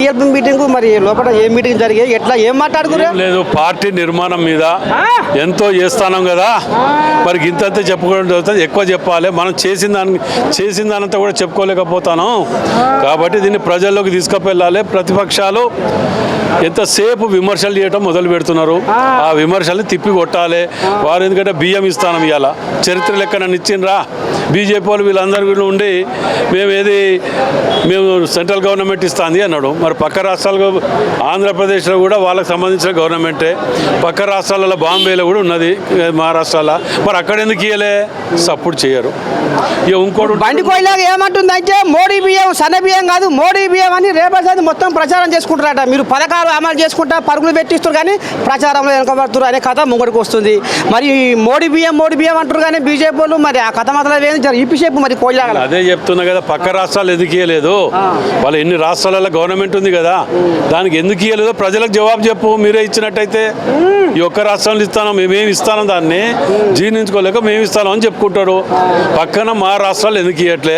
CLP meeting మరి లోపల ఏ meeting జరిగాయి, ఎట్లా ఏం మాట్లాడుకున్నారు? లేదు, పార్టీ నిర్మాణం మీద ఎంతో చేస్తాం కదా, మరి ఇంతంతా చెప్పుకోవడం జరుగుతుంది. ఎక్కువ చెప్పాలి, మనం చేసిన దానంతా కూడా చెప్పుకోలేకపోతాను. కాబట్టి దీన్ని ప్రజల్లోకి తీసుకువెళ్ళాలి. ప్రతిపక్షాలు ఎంతసేపు విమర్శలు చేయడం మొదలు పెడుతున్నారు. ఆ విమర్శల్ని తిప్పి కొట్టాలి వారు. ఎందుకంటే బియ్యం ఇస్తాను ఇవాళ చరిత్ర లెక్క నన్ను ఇచ్చిండ్రా బీజేపీ వాళ్ళు వీళ్ళందరూ కూడా ఉండి మేము సెంట్రల్ గవర్నమెంట్ ఇస్తుంది అన్నాడు. మరి పక్క రాష్ట్రాలు ఆంధ్రప్రదేశ్లో కూడా వాళ్ళకి సంబంధించిన గవర్నమెంటే, పక్క రాష్ట్రాలలో బాంబేలో కూడా ఉన్నది, మహారాష్ట్రలో. మరి అక్కడ ఎందుకు ఇవ్వలే? సపోర్ట్ చేయరు. ఇక ఇంకోటి బండి కోయిలాగా ఏమంటుందంటే మోడీ బియ్యం సన్న బియ్యం కాదు మోడీ బియ్యం అని రేపటి మొత్తం ప్రచారం చేసుకుంటారట. మీరు పథకాలు అమలు చేసుకుంటా పరుగులు పెట్టిస్తారు కానీ ప్రచారంలో వెనకబడుతున్నారు అనే కథ ముంగడికి వస్తుంది. మరి మోడీ బియ్యం అంటారు కానీ బీజేపీ వాళ్ళు మరి ఆ కథ మాత్రం ఇప్పిసేపు మరి కోయిలాగా. అదే చెప్తున్నా కదా, పక్క రాష్ట్రాలు ఎందుకు ఇవ్వలేదు? వాళ్ళు ఎన్ని రాష్ట్రాలలో గవర్నమెంట్ ఉంది కదా, దానికి ఎందుకు ఇవ్వలేదో ప్రజలకు జవాబు చెప్పు. మీరే ఇచ్చినట్టయితే ఈ ఒక్క రాష్ట్రంలో ఇస్తాను, మేమేమి ఇస్తాను, దాన్ని జీర్ణించుకోలేక మేము ఇస్తాను అని చెప్పుకుంటారు. పక్కన మహారాష్ట్రాలు ఎందుకు ఇవ్వట్లే?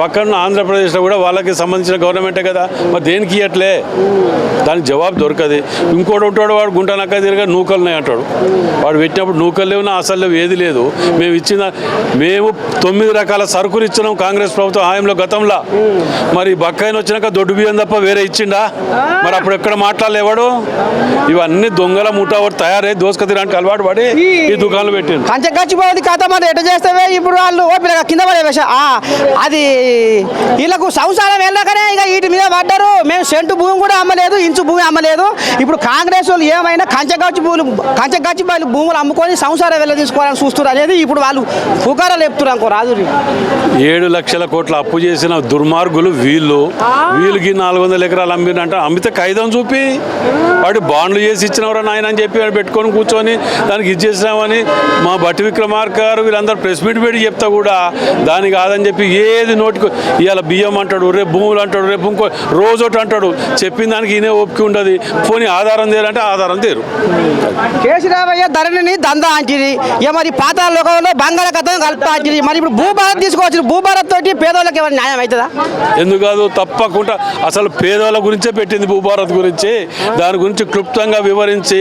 పక్కన ఆంధ్రప్రదేశ్లో కూడా వాళ్ళకి సంబంధించిన గవర్నమెంటే కదా, మరి దేనికి ఇవ్వట్లే? దానికి జవాబు దొరకదు. ఇంకోటి ఉంటాడు, వాడు గుంటనక్క తిరిగా నూకలున్నాయి అంటాడు. వాడు పెట్టినప్పుడు నూకలు లేవు, అసలు లేవు, ఏది లేదు. మేము 9 రకాల సరుకులు ఇచ్చినాం కాంగ్రెస్ ప్రభుత్వం హాయంలో గతంలో. మరి బక్కాయిని వచ్చినాక దొడ్డు బియ్యం తప్ప వేరే ఇచ్చిండా? మరి అప్పుడు ఎక్కడ మాట్లాడలేవాడు? ఇవన్నీ దొంగల ముఠా తయారై దోసుక తినడానికి అలవాటు పడి ఈ దుకాణాలు పెట్టిండు. కంచగచ్చిపోయింది కథ. మరి ఎట్లా చేస్తావే ఇప్పుడు వాళ్ళు కింద పడే అది వీళ్ళకు సంసారం వెళ్ళకనే ఇక వీటి మీద పడ్డారు. మేము సెంటు భూమి కూడా అమ్మలేదు, ఇంచు భూమి అమ్మలేదు. ఇప్పుడు కాంగ్రెస్ వాళ్ళు ఏమైనా కంచగచ్చి భూములు అమ్ముకొని సంసారం వెళ్ళ తీసుకోవాలని చూస్తున్నారు అనేది ఇప్పుడు వాళ్ళు పుకారాలు చెప్తున్నారు. అనుకో రాజు 7 లక్షల కోట్ల అప్పు చేసిన దుర్మార్గులు వీళ్ళకి 400 ఎకరాలు అమ్మినంట. అమ్మితే ఖైదం చూపి వాడు బాండ్లు చేసి ఇచ్చినవరా నాయన అని చెప్పి వాడు పెట్టుకొని కూర్చొని దానికి ఇది చేసినామని మా బట్టి విక్రమార్క గారు వీళ్ళందరూ ప్రెస్ మీట్ పెట్టి చెప్తా కూడా దానికి కాదని చెప్పి ఏది నోటికి ఇవాళ బియ్యం అంటాడు, రేపు భూములు అంటాడు, రేపు ఇంకో రోజోటి అంటాడు. చెప్పిన దానికి ఈయనే ఓపిక ఉండదు. పోనీ ఆధారం తేరంటే ఆధారం తేరు. కేసీరావయ్య ధరణిని దందా అంటిది. ఇక మరి పాతాళ లోకంలో బంగాళాఖాతం కలుపుతా అంటిది. మరి ఇప్పుడు భూభారత్ తీసుకోవచ్చు. భూభారత్ తోటి పేదోళ్ళకి ఏమైనా న్యాయం అవుతుందా? ఎందుకు కాదు, తప్పకుండా. అసలు పేదోళ్ళ గురించే పెట్టింది భూభారత్ గురించి. దాని గురించి క్లుప్తంగా వివరించి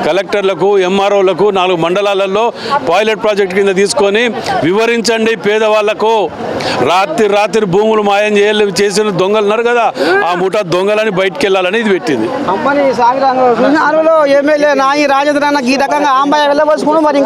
కలెక్టర్లకు, ఎంఆర్ఓలకు 4 మండలాలలో పైలట్ ప్రాజెక్ట్ కింద తీసుకొని వివరించండి పేదవాళ్లకు. రాత్రి భూములు మాయం చేసిన దొంగలు ఉన్నారు కదా, ఆ ముఠా దొంగలని బయటికి వెళ్ళాలని ఇది పెట్టింది. ఎమ్మెల్యే నాయి రాజేంద్ర ఈ రకంగా ఆంబాయ వెళ్ళవలసుకుని మరి